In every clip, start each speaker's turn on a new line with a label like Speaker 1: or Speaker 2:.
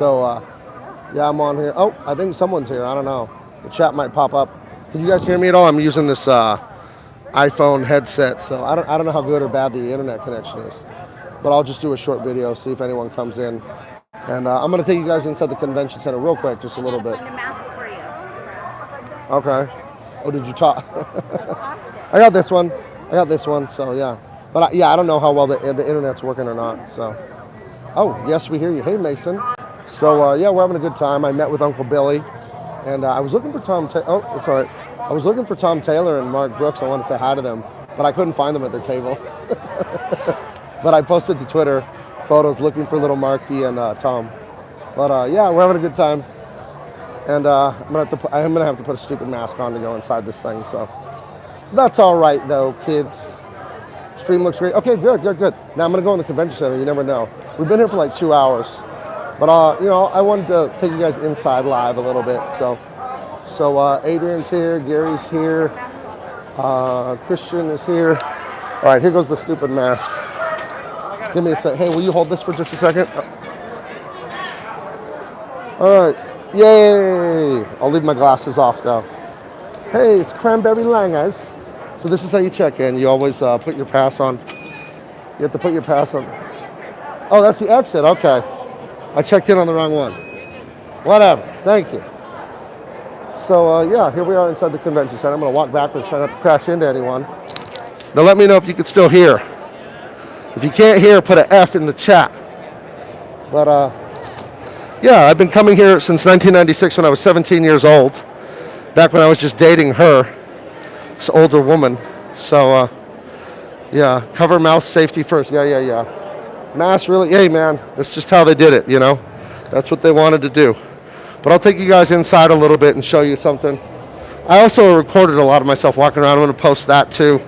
Speaker 1: So, yeah, I'm on here. Oh, I think someone's here. I don't know. The chat might pop up. Can you guys hear me at all? I'm using this iPhone headset, so I don't know how good or bad the internet connection is. But I'll just do a short video, see if anyone comes in. And I'm going to take you guys inside the convention center real quick, just a little bit.
Speaker 2: Find a mask for you.
Speaker 1: Okay. Oh, did you talk? I got this one. So, yeah. But, yeah, I don't know how well the internet's working or not, so. Oh, yes, we hear you. Hey, Mason. So, yeah, we're having a good time. I met with Uncle Billy, and I was looking for Tom Taylor. Oh, it's all right. I was looking for Tom Taylor and Mark Brooks. I wanted to say hi to them, but I couldn't find them at their tables. But I posted to Twitter photos looking for little Marky and Tom. But, yeah, we're having a good time. And I'm gonna have to put a stupid mask on to go inside this thing, so. That's all right, though, kids. Stream looks great. Okay, good. Now I'm gonna go in the convention center. You never know. We've been here for like 2 hours. But, you know, I wanted to take you guys inside live a little bit. So Adrian's here, Gary's here, Christian is here. All right, here goes the stupid mask. Give me a sec. Hey, will you hold this for just a second? All right, yay. I'll leave my glasses off, though. Hey, it's Cranberry Langers. So this is how you check in. You always put your pass on. You have to put your pass on. Oh, that's the exit, okay. I checked in on the wrong one. Whatever, thank you. So, yeah, here we are inside the convention center. I'm going to walk backwards, try not to crash into anyone. Now let me know if you can still hear. If you can't hear, put an F in the chat. But, yeah, I've been coming here since 1996 when I was 17 years old. Back when I was just dating her, this older woman. So, yeah, cover mouth safety first. Yeah. Mask really, hey man, that's just how they did it, you know? That's what they wanted to do. But I'll take you guys inside a little bit and show you something. I also recorded a lot of myself walking around. I'm going to post that too.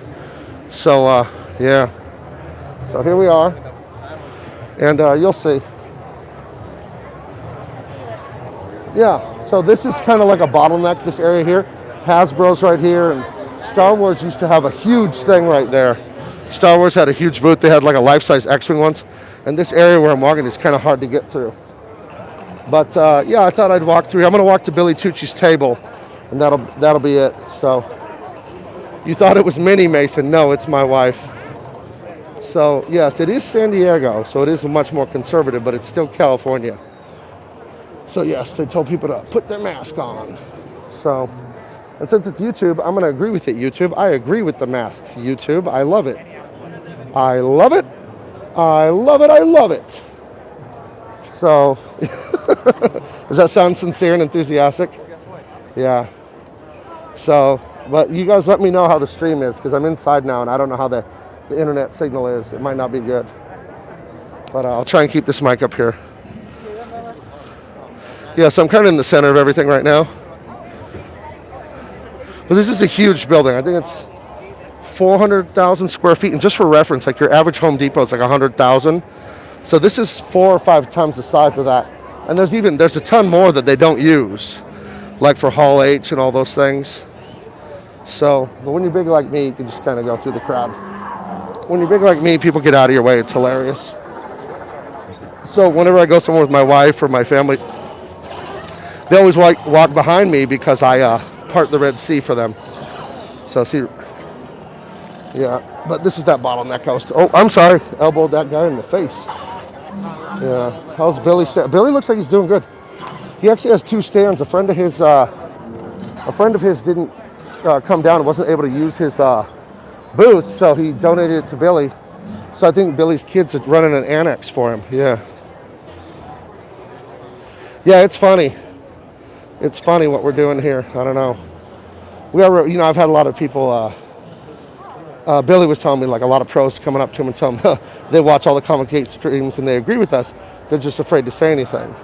Speaker 1: So, yeah. So here we are. And you'll see. Yeah, so this is kind of like a bottleneck, this area here. Hasbro's right here, and Star Wars used to have a huge thing right there. Star Wars had a huge booth. They had like a life-size X-Wing once. And this area where I'm walking is kind of hard to get through. But, yeah, I thought I'd walk through. I'm going to walk to Billy Tucci's table, and that'll be it. So, you thought it was Minnie, Mason. No, it's my wife. So, yes, it is San Diego, so it is much more conservative, but it's still California. So, yes, they told people to put their mask on. So, and since it's YouTube, I'm going to agree with it, YouTube. I agree with the masks, YouTube. I love it. I love it. So, does that sound sincere and enthusiastic? Yeah. So, but you guys let me know how the stream is, because I'm inside now and I don't know how the internet signal is. It might not be good. But I'll try and keep this mic up here. Yeah, so I'm kind of in the center of everything right now. But this is a huge building. I think it's 400,000 square feet. And just for reference, like your average Home Depot is like 100,000. So this is 4 or 5 times the size of that. And there's a ton more that they don't use, like for Hall H and all those things. So, but when you're big like me, you can just kind of go through the crowd. When you're big like me, people get out of your way. It's hilarious. So whenever I go somewhere with my wife or my family, they always walk behind me because I part the Red Sea for them. So see, yeah, but this is that bottleneck I was. Oh, I'm sorry, elbowed that guy in the face. Yeah, how's Billy? Billy looks like he's doing good. He actually has 2 stands. A friend of his didn't come down and wasn't able to use his booth, so he donated it to Billy. So I think Billy's kids are running an annex for him. Yeah. Yeah, it's funny. It's funny what we're doing here. I don't know. I've had a lot of people. Billy was telling me like a lot of pros coming up to him and telling him they watch all the Comic Gate streams and they agree with us. They're just afraid to say anything.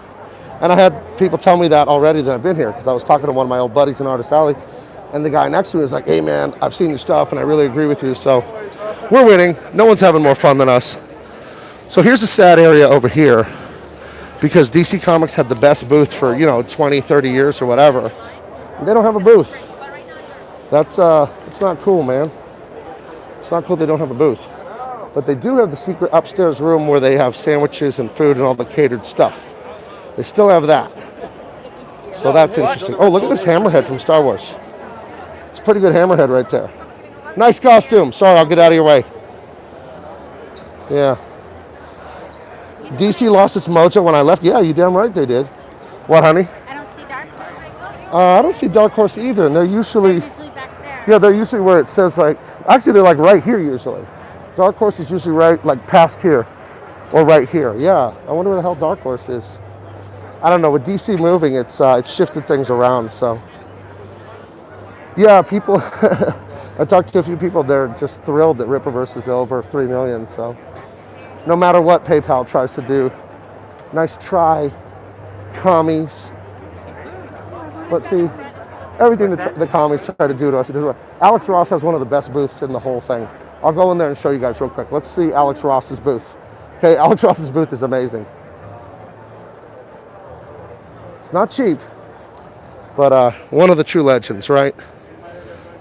Speaker 1: And I had people tell me that already that I've been here, because I was talking to one of my old buddies in Artist Alley, and the guy next to me was like, "Hey man, I've seen your stuff and I really agree with you." So we're winning. No one's having more fun than us. So here's a sad area over here, because DC Comics had the best booth for 20, 30 years or whatever. And they don't have a booth. It's not cool, man. It's not cool they don't have a booth. But they do have the secret upstairs room where they have sandwiches and food and all the catered stuff. They still have that. So that's interesting. Oh, look at this hammerhead from Star Wars. It's a pretty good hammerhead right there. Nice costume. Sorry, I'll get out of your way. Yeah. DC lost its mojo when I left. Yeah, you damn right they did. What, honey?
Speaker 2: I don't see Dark Horse.
Speaker 1: I don't see Dark Horse either, and they're usually,
Speaker 2: Usually back there.
Speaker 1: yeah, they're usually where it says like, actually they're like right here usually. Dark Horse is usually right, like past here, or right here. Yeah, I wonder where the hell Dark Horse is. I don't know. With DC moving, it's shifted things around. So, yeah, people. I talked to a few people. They're just thrilled that Rippaverse is over 3 million. So, no matter what PayPal tries to do, nice try, commies. Let's see, everything that the commies try to do to us. It doesn't work. Alex Ross has one of the best booths in the whole thing. I'll go in there and show you guys real quick. Let's see Alex Ross's booth. Okay, Alex Ross's booth is amazing. It's not cheap, but one of the true legends, right?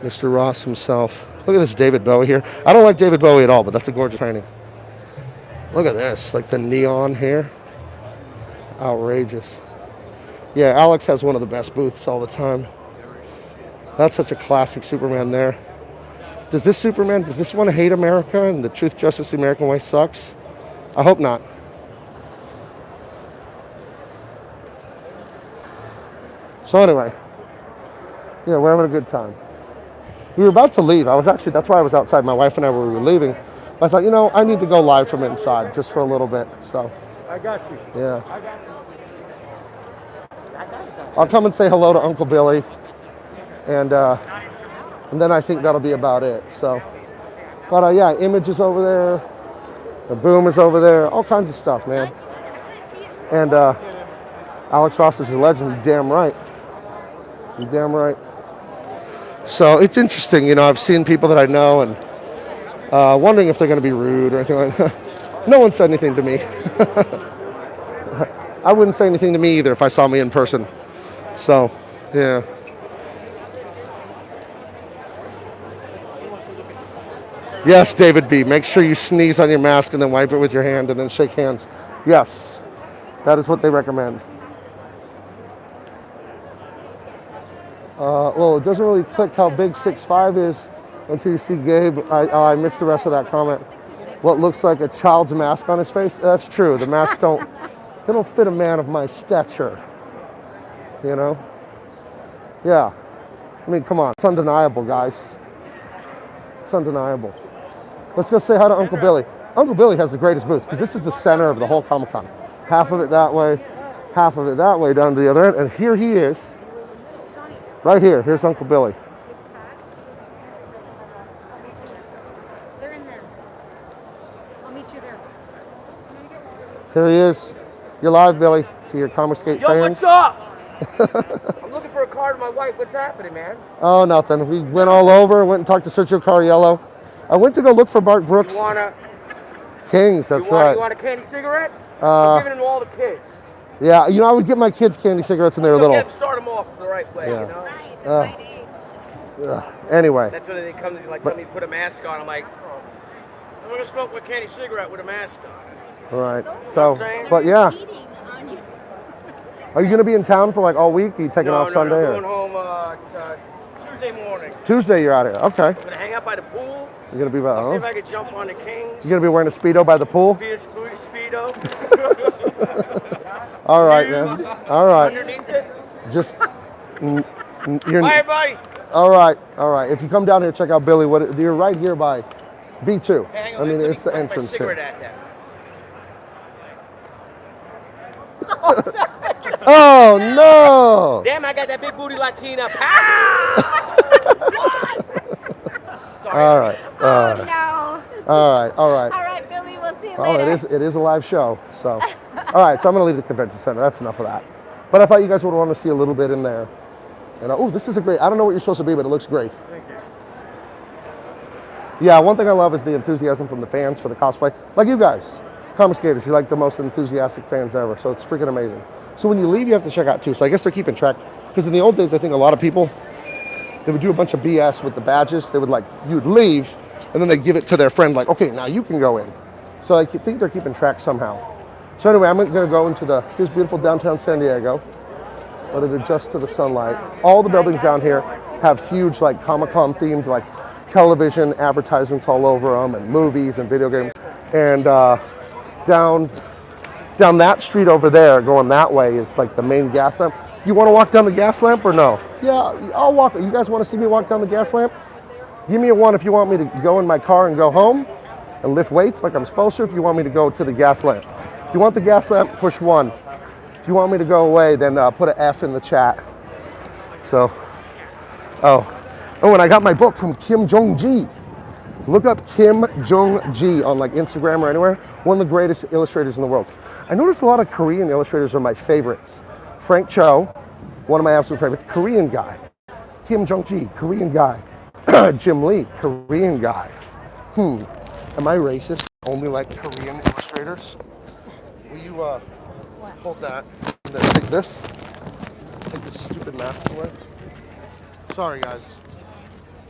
Speaker 1: Mr. Ross himself. Look at this David Bowie here. I don't like David Bowie at all, but that's a gorgeous painting. Look at this, like the neon here. Outrageous. Yeah, Alex has one of the best booths all the time. That's such a classic Superman there. Does this one hate America and the truth, justice, the American way sucks? I hope not. So anyway, yeah, we're having a good time. We were about to leave. That's why I was outside. My wife and I were leaving. I thought, I need to go live from inside just for a little bit. So.
Speaker 3: I got you.
Speaker 1: Yeah.
Speaker 3: I got you.
Speaker 1: I'll come and say hello to Uncle Billy, and then I think that'll be about it. So, but yeah, Image is over there, the Boom is over there, all kinds of stuff, man. And Alex Ross is a legend. You're damn right. You're damn right. So it's interesting, I've seen people that I know and wondering if they're going to be rude or anything like that. No one said anything to me. I wouldn't say anything to me either if I saw me in person. So, yeah. Yes, David B. Make sure you sneeze on your mask and then wipe it with your hand and then shake hands. Yes, that is what they recommend. Well, it doesn't really click how big 6'5" is until you see Gabe. I missed the rest of that comment. What looks like a child's mask on his face? That's true. The masks don't fit a man of my stature. Yeah. I mean, come on. It's undeniable, guys. It's undeniable. Let's go say hi to Uncle Billy. Uncle Billy has the greatest booth because this is the center of the whole Comic-Con. Half of it that way, half of it that way down to the other end. And here he is. Right here. Here's Uncle Billy.
Speaker 2: They're in there. I'll meet you there.
Speaker 1: Here he is. You're live, Billy, to your Comicsgate fans.
Speaker 3: What's up? I'm looking for a card to my wife. What's happening, man?
Speaker 1: Oh, nothing. We went all over, went and talked to Sergio Cariello. I went to go look for Bart Brooks.
Speaker 3: You want
Speaker 1: Kings, that's right.
Speaker 3: You want a candy cigarette? I'm giving it to all the kids.
Speaker 1: Yeah, I would give my kids candy cigarettes when they were little.
Speaker 3: Start them off the right way,
Speaker 1: Anyway.
Speaker 3: That's when they come to tell me to put a mask on. I'm like, I'm going to smoke my candy cigarette with a mask on.
Speaker 1: All right. So, but yeah. Are you going to be in town for like all week? Are you taking off Sunday?
Speaker 3: I'm going home Tuesday morning.
Speaker 1: Tuesday you're out here. Okay.
Speaker 3: I'm going to hang out by the pool.
Speaker 1: You're going to be by
Speaker 3: see if I can jump on the Kings.
Speaker 1: You're going to be wearing a Speedo by the pool?
Speaker 3: Be a Speedo.
Speaker 1: All right, man. All right.
Speaker 3: Underneath it.
Speaker 1: Just, you're...
Speaker 3: Bye, everybody.
Speaker 1: All right. If you come down here, check out Billy. You're right here by B2.
Speaker 3: Hey, hang on,
Speaker 1: I mean,
Speaker 3: let me
Speaker 1: it's the
Speaker 3: put my
Speaker 1: entrance
Speaker 3: cigarette
Speaker 1: here.
Speaker 3: at that.
Speaker 1: Oh, no.
Speaker 3: Damn, I got that big booty Latina. Sorry.
Speaker 1: All right.
Speaker 2: No.
Speaker 1: All right.
Speaker 2: All right, Billy, we'll see you later.
Speaker 1: Oh, it is a live show. So, all right. So I'm going to leave the convention center. That's enough of that. But I thought you guys would want to see a little bit in there. And oh, this is a great. I don't know what you're supposed to be, but it looks great.
Speaker 3: Thank you.
Speaker 1: Yeah, one thing I love is the enthusiasm from the fans for the cosplay. Like you guys, Comicsgaters, you're like the most enthusiastic fans ever. So it's freaking amazing. So when you leave, you have to check out too. So I guess they're keeping track. Because in the old days, I think a lot of people, they would do a bunch of BS with the badges. They would you'd leave, and then they'd give it to their friend, like, okay, now you can go in. So I think they're keeping track somehow. So anyway, I'm gonna go into here's beautiful downtown San Diego. Let it adjust to the sunlight. All the buildings down here have huge like Comic-Con themed like television advertisements all over them and movies and video games. And down that street over there, going that way, is like the main gas lamp. You want to walk down the gas lamp or no? Yeah, I'll walk. You guys want to see me walk down the gas lamp? Give me a 1 if you want me to go in my car and go home and lift weights like I'm supposed to. If you want me to go to the gas lamp. If you want the gas lamp, push 1. If you want me to go away, then put an F in the chat. So, and I got my book from Kim Jong-gi. Look up Kim Jong-gi on like Instagram or anywhere. One of the greatest illustrators in the world. I noticed a lot of Korean illustrators are my favorites. Frank Cho, one of my absolute favorites, Korean guy. Kim Jong-gi, Korean guy. Jim Lee, Korean guy. Am I racist? Only like Korean illustrators? Will you hold that and then take this? Take this stupid mask away. Sorry guys.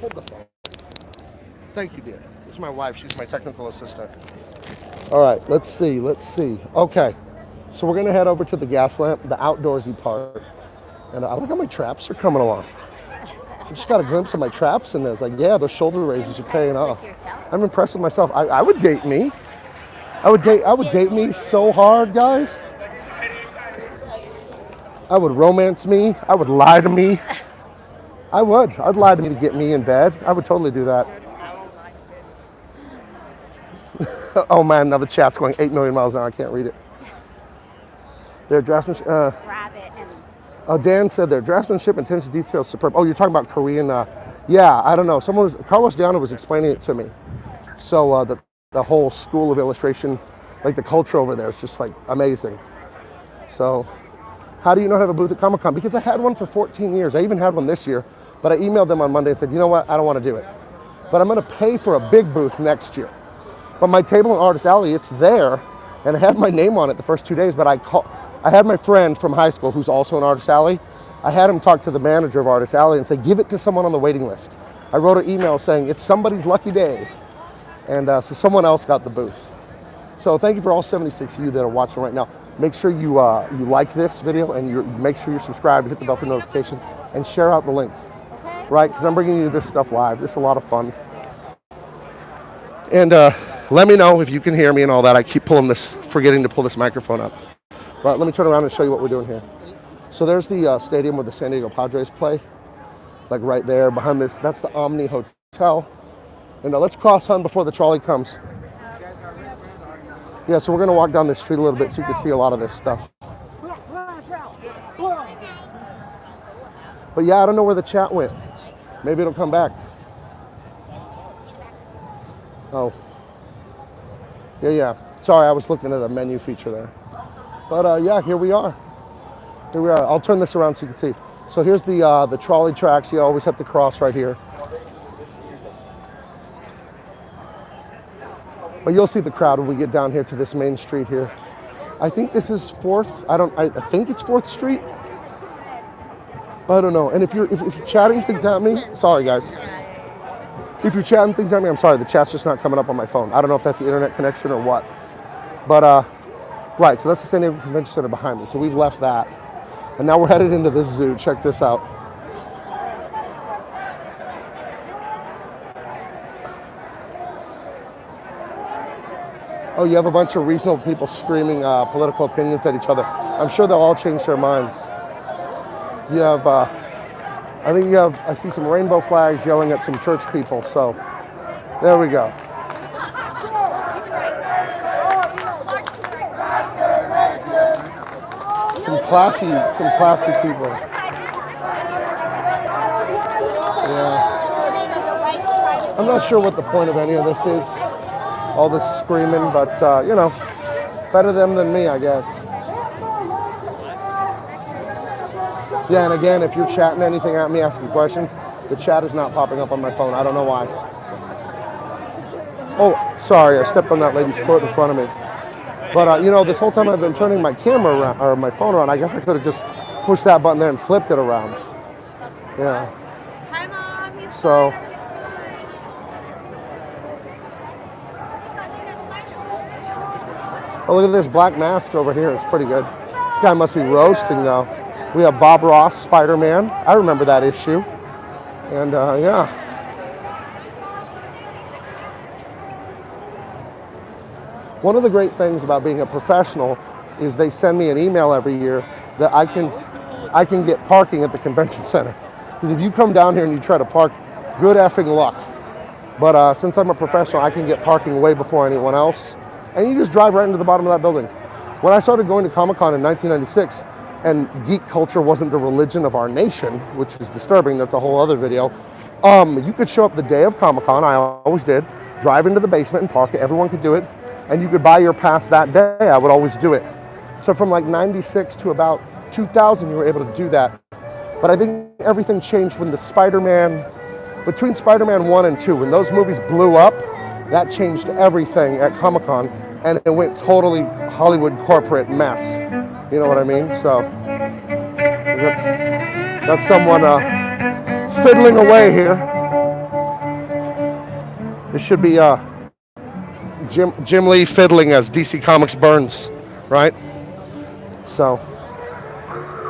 Speaker 1: Hold the phone. Thank you, dear. This is my wife. She's my technical assistant. All right, let's see. Okay, so we're gonna head over to the gas lamp, the outdoorsy part. And I look how my traps are coming along. I just got a glimpse of my traps and it's like, yeah, those shoulder raises are paying off. I'm impressed with myself. I would date me. I would date me so hard, guys. I would romance me. I would lie to me. I'd lie to me to get me in bed. I would totally do that. Oh man, now the chat's going 8 million miles an hour. I can't read it. Their draftsmanship. Dan said their draftsmanship and attention to detail is superb. Oh, you're talking about Korean. Yeah, I don't know. Carlos Diano was explaining it to me. So the whole school of illustration, like the culture over there is just like amazing. So how do you not have a booth at Comic-Con? Because I had one for 14 years. I even had one this year, but I emailed them on Monday and said, you know what? I don't want to do it. But I'm going to pay for a big booth next year. But my table in Artist Alley, it's there, and I had my name on it the first 2 days, but I had my friend from high school who's also in Artist Alley. I had him talk to the manager of Artist Alley and say, give it to someone on the waiting list. I wrote an email saying, it's somebody's lucky day. And so someone else got the booth. So thank you for all 76 of you that are watching right now. Make sure you like this video and make sure you're subscribed, hit the bell for notification, and share out the link. Okay. Right, because I'm bringing you this stuff live. This is a lot of fun. And let me know if you can hear me and all that. I keep forgetting to pull this microphone up. But let me turn around and show you what we're doing here. So there's the stadium where the San Diego Padres play. Like right there behind this, that's the Omni Hotel. And let's cross Hun before the trolley comes. Yeah, so we're gonna walk down this street a little bit so you can see a lot of this stuff. But yeah, I don't know where the chat went. Maybe it'll come back. Oh. Yeah. Sorry, I was looking at a menu feature there. But yeah, here we are. I'll turn this around so you can see. So here's the trolley tracks. You always have to cross right here. But you'll see the crowd when we get down here to this main street here. I think this is 4th. I think it's 4th Street. I don't know. And if you're chatting things at me, sorry guys. If you're chatting things at me, I'm sorry. The chat's just not coming up on my phone. I don't know if that's the internet connection or what. But right. So that's the San Diego Convention Center behind me. So we've left that, and now we're headed into this zoo. Check this out. Oh, you have a bunch of reasonable people screaming political opinions at each other. I'm sure they'll all change their minds. You have, I see some rainbow flags yelling at some church people, so there we go. Some classy people. Yeah. I'm not sure what the point of any of this is. All this screaming, but you know, better them than me, I guess. Yeah, and again, if you're chatting anything at me, asking questions, the chat is not popping up on my phone. I don't know why. Oh, sorry, I stepped on that lady's foot in front of me. But you know, this whole time I've been turning my camera around, or my phone around. I guess I could have just pushed that button there and flipped it around. Yeah.
Speaker 2: Hi, Mom.
Speaker 1: So. Oh, look at this black mask over here. It's pretty good. This guy must be roasting though. We have Bob Ross, Spider-Man. I remember that issue. And yeah. One of the great things about being a professional is they send me an email every year that I can get parking at the convention center. Because if you come down here and you try to park, good effing luck. But since I'm a professional, I can get parking way before anyone else. And you just drive right into the bottom of that building. When I started going to Comic-Con in 1996, and geek culture wasn't the religion of our nation, which is disturbing, that's a whole other video, you could show up the day of Comic-Con, I always did, drive into the basement and park it, everyone could do it, and you could buy your pass that day. I would always do it. So from like 96 to about 2000, you were able to do that. But I think everything changed when between Spider-Man 1 and 2, when those movies blew up, that changed everything at Comic-Con, and it went totally Hollywood corporate mess. You know what I mean? So, got someone fiddling away here. This should be Jim Lee fiddling as DC Comics burns, right? So,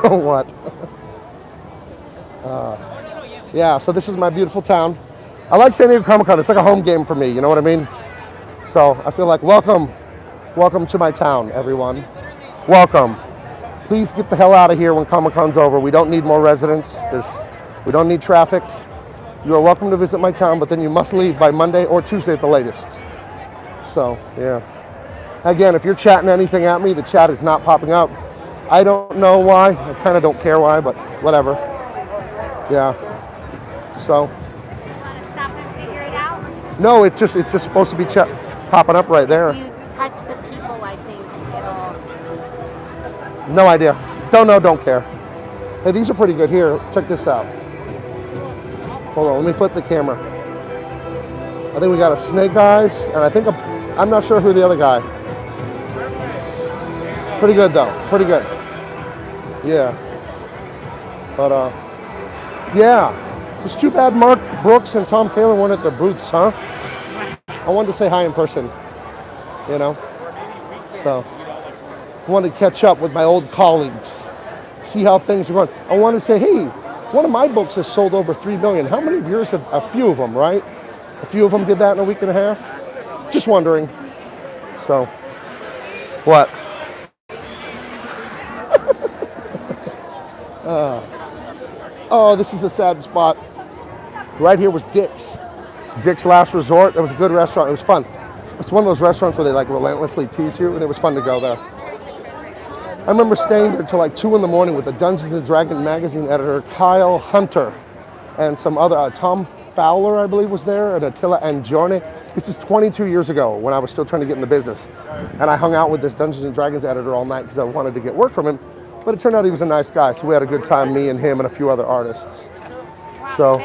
Speaker 1: what? Yeah, so this is my beautiful town. I like San Diego Comic-Con. It's like a home game for me, you know what I mean? So I feel like welcome to my town, everyone. Welcome. Please get the hell out of here when Comic-Con's over. We don't need more residents. We don't need traffic. You are welcome to visit my town, but then you must leave by Monday or Tuesday at the latest. So, yeah. Again, if you're chatting anything at me, the chat is not popping up. I don't know why. I kind of don't care why, but whatever. Yeah. So.
Speaker 2: Want to stop and figure it out?
Speaker 1: No, it's just supposed to be popping up right there.
Speaker 2: If you touch the people, I think it'll...
Speaker 1: No idea. Don't know, don't care. Hey, these are pretty good. Here, check this out. Hold on, let me flip the camera. I think we got a Snake Eyes, and I think I'm not sure who the other guy. Pretty good though, pretty good. Yeah. But yeah. It's too bad Mark Brooks and Tom Taylor weren't at their booths, huh? I wanted to say hi in person, you know? So, I wanted to catch up with my old colleagues, see how things are going. I wanted to say, hey, one of my books has sold over 3 million. How many of yours have, a few of them, right? A few of them did that in a week and a half? Just wondering. So, what? Oh, this is a sad spot. Right here was Dick's. Dick's Last Resort. It was a good restaurant. It was fun. It's one of those restaurants where they like relentlessly tease you, and it was fun to go there. I remember staying there till like 2 in the morning with the Dungeons and Dragons magazine editor, Kyle Hunter, and some other, Tom Fowler, I believe, was there, and Attila Angione. This is 22 years ago when I was still trying to get in the business. And I hung out with this Dungeons and Dragons editor all night because I wanted to get work from him. But it turned out he was a nice guy, so we had a good time, me and him and a few other artists. So,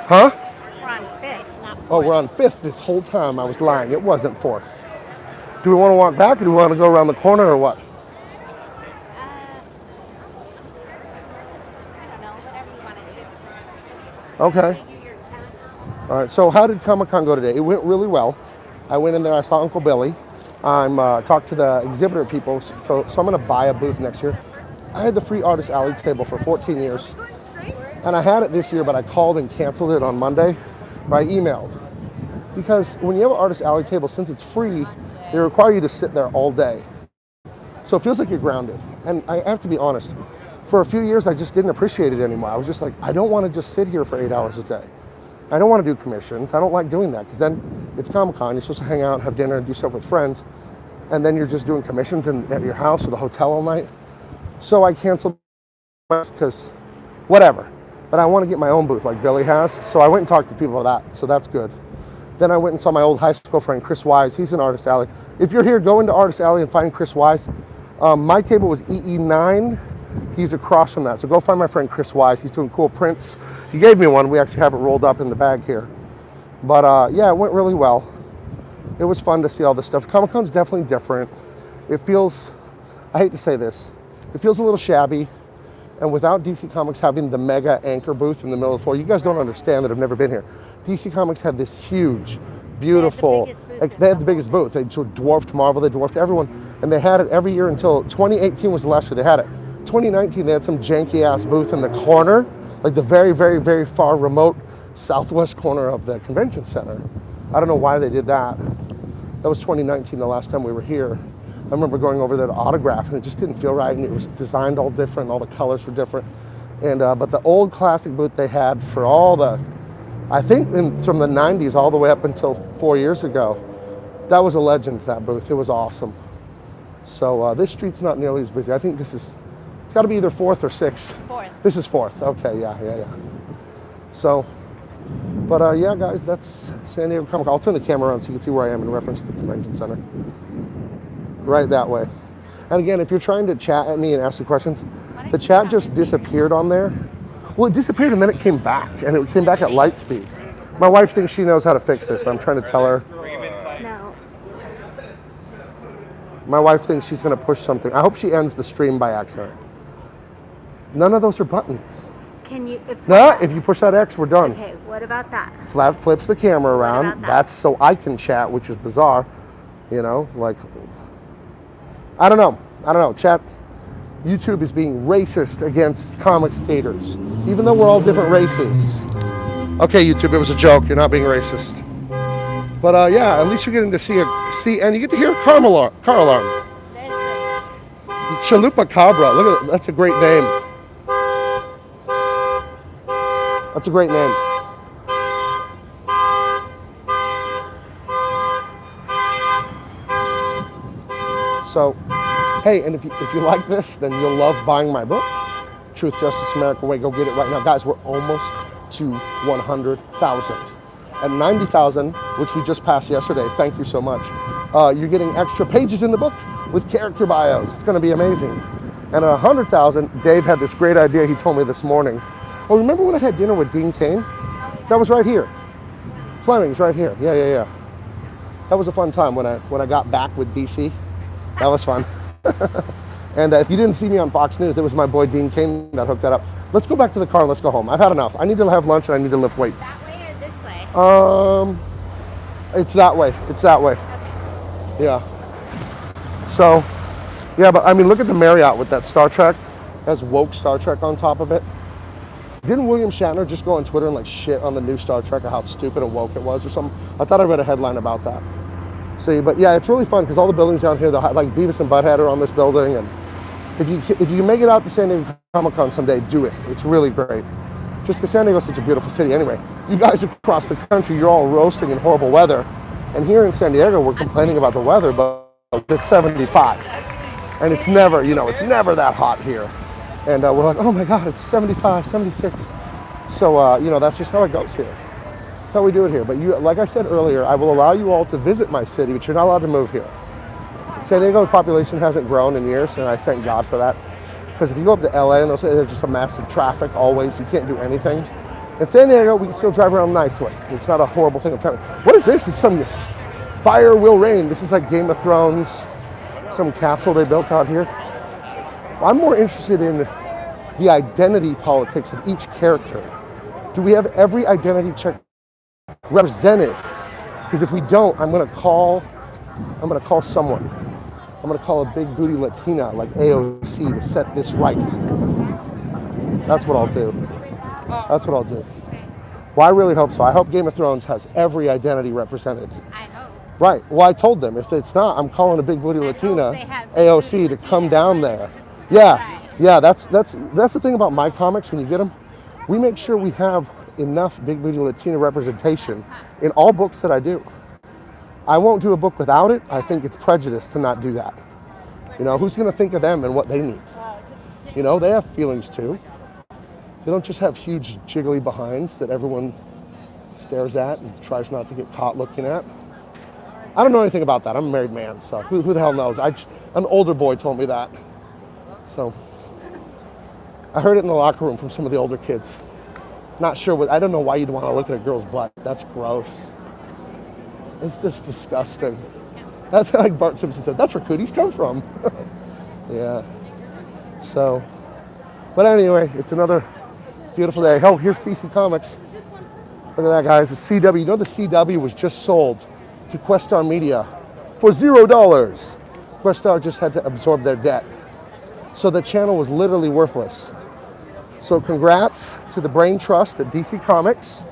Speaker 1: huh?
Speaker 2: We're on 5th, not 4th.
Speaker 1: Oh, we're on 5th this whole time. I was lying. It wasn't 4th. Do we want to walk back or do we want to go around the corner or what?
Speaker 2: I don't know, whatever you want to do.
Speaker 1: Okay.
Speaker 2: Do your time.
Speaker 1: All right, so how did Comic-Con go today? It went really well. I went in there, I saw Uncle Billy. I'm talked to the exhibitor people, so I'm going to buy a booth next year. I had the free Artist Alley table for 14 years. And I had it this year, but I called and canceled it on Monday, or I emailed. Because when you have an Artist Alley table, since it's free, they require you to sit there all day. So it feels like you're grounded. And I have to be honest, for a few years, I just didn't appreciate it anymore. I was just like, I don't want to just sit here for 8 hours a day. I don't want to do commissions. I don't like doing that because then it's Comic-Con. You're supposed to hang out, have dinner, and do stuff with friends. And then you're just doing commissions at your house or the hotel all night. So I canceled because whatever. But I want to get my own booth like Billy has. So I went and talked to people about that. So that's good. Then I went and saw my old high school friend, Chris Wise. He's in Artist Alley. If you're here, go into Artist Alley and find Chris Wise. My table was EE9. He's across from that. So go find my friend Chris Wise. He's doing cool prints. He gave me one. We actually have it rolled up in the bag here. But yeah, it went really well. It was fun to see all this stuff. Comic-Con's definitely different. It feels, I hate to say this, it feels a little shabby. And without DC Comics having the mega anchor booth in the middle of the floor, you guys don't understand that have never been here. DC Comics had this huge, beautiful,
Speaker 2: Yeah,
Speaker 1: They had the biggest booth. They dwarfed Marvel, they dwarfed everyone, and they had it every year until 2018 was the last year they had it. 2019, they had some janky ass booth in the corner, like the very, very, very far remote southwest corner of the convention center. I don't know why they did that. That was 2019, the last time we were here. I remember going over there to autograph, and it just didn't feel right, and it was designed all different, all the colors were different. And but the old classic booth they had for all the, I think from the 90s all the way up until 4 years ago, that was a legend, that booth. It was awesome. So this street's not nearly as busy. I think it's got to be either 4th or 6th.
Speaker 2: 4th.
Speaker 1: This is 4th. Okay, yeah. So, but yeah, guys, that's San Diego Comic-Con. I'll turn the camera around so you can see where I am in reference to the convention center. Right that way. And again, if you're trying to chat at me and ask me questions, the chat just disappeared on there. Well, it disappeared and then it came back, and it came back at light speed. My wife thinks she knows how to fix this, and I'm trying to tell her.
Speaker 2: No.
Speaker 1: My wife thinks she's going to push something. I hope she ends the stream by accident. None of those are buttons.
Speaker 2: Can you?
Speaker 1: If you push that X, we're done.
Speaker 2: Okay, what about that?
Speaker 1: Flat flips the camera
Speaker 2: What
Speaker 1: around.
Speaker 2: about that?
Speaker 1: That's so I can chat, which is bizarre. You know, like, I don't know. Chat, YouTube is being racist against comic skaters, even though we're all different races. Okay, YouTube, it was a joke. You're not being racist. But yeah, at least you're getting to see, and you get to hear a car alarm. Chalupa Cabra. Look at that. That's a great name. That's a great name. So, hey, and if you like this, then you'll love buying my book, Truth, Justice, America Way. Go get it right now. Guys, we're almost to 100,000. At 90,000, which we just passed yesterday, thank you so much, you're getting extra pages in the book with character bios. It's going to be amazing. And at 100,000, Dave had this great idea he told me this morning. Oh, remember when I had dinner with Dean Cain? That was right here. Fleming's right here. Yeah. That was a fun time when I got back with DC. That was fun. And if you didn't see me on Fox News, it was my boy Dean Cain that hooked that up. Let's go back to the car and let's go home. I've had enough. I need to have lunch and I need to lift weights.
Speaker 2: That way or this way?
Speaker 1: It's that way. It's that way. Yeah. So, yeah, but I mean, look at the Marriott with that Star Trek. It has woke Star Trek on top of it. Didn't William Shatner just go on Twitter and like shit on the new Star Trek or how stupid and woke it was or something? I thought I read a headline about that. See, but yeah, it's really fun because all the buildings down here, like Beavis and Butthead are on this building, and if you make it out to San Diego Comic-Con someday, do it. It's really great. Just because San Diego's such a beautiful city. Anyway, you guys across the country, you're all roasting in horrible weather, and here in San Diego, we're complaining about the weather, but it's 75, and it's never, it's never that hot here, and we're like, oh my God, it's 75, 76. So that's just how it goes here. That's how we do it here. But like I said earlier, I will allow you all to visit my city, but you're not allowed to move here. San Diego's population hasn't grown in years, and I thank God for that. Because if you go up to LA and there's just a massive traffic always, you can't do anything. In San Diego, we can still drive around nicely. It's not a horrible thing of traffic. What is this? It's some fire will rain. This is like Game of Thrones, some castle they built out here. I'm more interested in the identity politics of each character. Do we have every identity check represented? Because if we don't, I'm gonna call someone. I'm gonna call a big booty Latina like AOC to set this right. That's what I'll do. That's what I'll do. Well, I really hope so. I hope Game of Thrones has every identity represented.
Speaker 2: I hope.
Speaker 1: Right. Well, I told them if it's not, I'm calling a big booty Latina, AOC, to come down there. Yeah. Yeah. That's the thing about my comics. When you get them, we make sure we have enough big booty Latina representation in all books that I do. I won't do a book without it. I think it's prejudice to not do that. Who's going to think of them and what they need? They have feelings too. They don't just have huge jiggly behinds that everyone stares at and tries not to get caught looking at. I don't know anything about that. I'm a married man, so who the hell knows? An older boy told me that. So I heard it in the locker room from some of the older kids. Not sure I don't know why you'd want to look at a girl's butt. That's gross. It's just disgusting. That's like Bart Simpson said, that's where cooties come from. Yeah. So, but anyway, it's another beautiful day. Oh, here's DC Comics. Look at that, guys. The CW. The CW was just sold to Questar Media for $0. Questar just had to absorb their debt. So the channel was literally worthless. So congrats to the Brain Trust at DC Comics.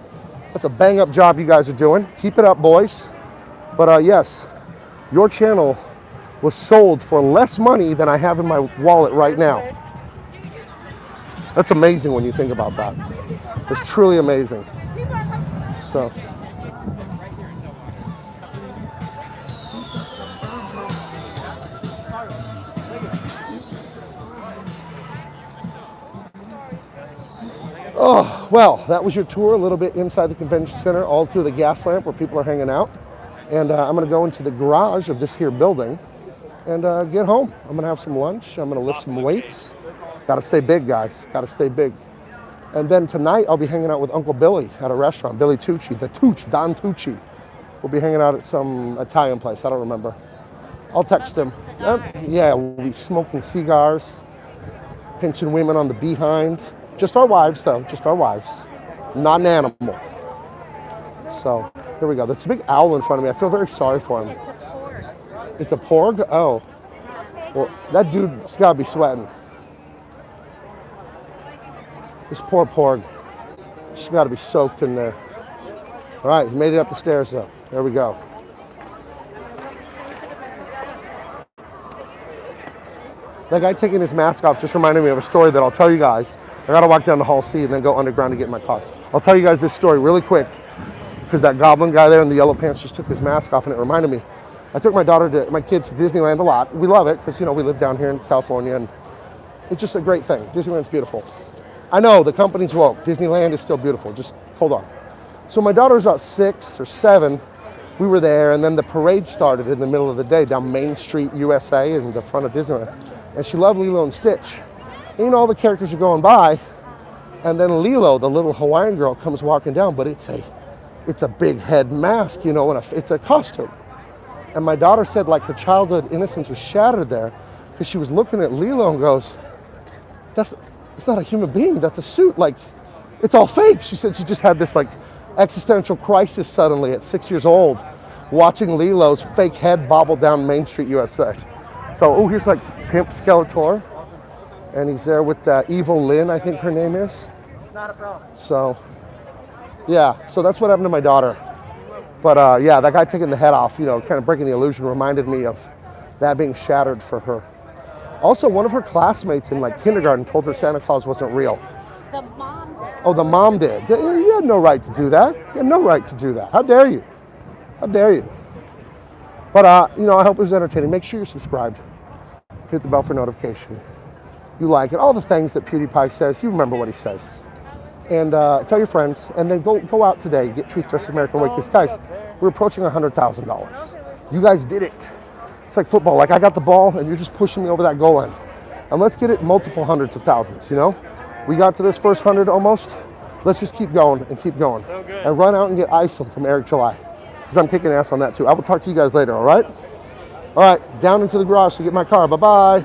Speaker 1: That's a bang up job you guys are doing. Keep it up, boys. But yes, your channel was sold for less money than I have in my wallet right now. That's amazing when you think about that. It's truly amazing. So. Oh, well, that was your tour a little bit inside the convention center, all through the gas lamp where people are hanging out. And I'm going to go into the garage of this here building and get home. I'm going to have some lunch. I'm going to lift some weights. Got to stay big, guys. Got to stay big. And then tonight I'll be hanging out with Uncle Billy at a restaurant, Billy Tucci, Don Tucci. We'll be hanging out at some Italian place. I don't remember. I'll text him. Yeah, we'll be smoking cigars, pinching women on the behind. Just our wives, though. Just our wives. Not an animal. So, here we go. There's a big owl in front of me. I feel very sorry for him. It's a porg? Oh. Well, that dude's got to be sweating. This poor porg. She's got to be soaked in there. All right, he made it up the stairs, though. There we go. That guy taking his mask off just reminded me of a story that I'll tell you guys. I got to walk down to Hall C and then go underground to get in my car. I'll tell you guys this story really quick because that goblin guy there in the yellow pants just took his mask off and it reminded me. I took my kids to Disneyland a lot. We love it because, you know, we live down here in California and it's just a great thing. Disneyland's beautiful. I know the company's woke. Disneyland is still beautiful. Just hold on. So my daughter was about 6 or 7. We were there and then the parade started in the middle of the day down Main Street, USA in the front of Disneyland. And she loved Lilo and Stitch. And, you know, all the characters are going by. And then Lilo, the little Hawaiian girl, comes walking down, but it's a big head mask, you know, and it's a costume. And my daughter said like her childhood innocence was shattered there because she was looking at Lilo and goes, it's not a human being, that's a suit. Like, it's all fake. She said she just had this like existential crisis suddenly at 6 years old, watching Lilo's fake head bobble down Main Street, USA. So, oh, here's like Pimp Skeletor. And he's there with Evil Lynn, I think her name is. Not a problem. So, yeah, so that's what happened to my daughter. But yeah, that guy taking the head off, you know, kind of breaking the illusion reminded me of that being shattered for her. Also, one of her classmates in like kindergarten told her Santa Claus wasn't real.
Speaker 2: The mom did.
Speaker 1: Oh, the mom did. You had no right to do that. You had no right to do that. How dare you? How dare you? But, you know, I hope it was entertaining. Make sure you're subscribed. Hit the bell for notification. You like it. All the things that PewDiePie says, you remember what he says. And tell your friends, and then go out today, get Truth Justice American Way, because guys, we're approaching $100,000. You guys did it. It's like football. Like I got the ball, and you're just pushing me over that goal line. And let's get it multiple hundreds of thousands, you know? We got to this first 100 almost. Let's just keep going and keep going. And run out and get Isom from Eric July, because I'm kicking ass on that too. I will talk to you guys later, all right? All right, down into the garage to get my car. Bye-bye.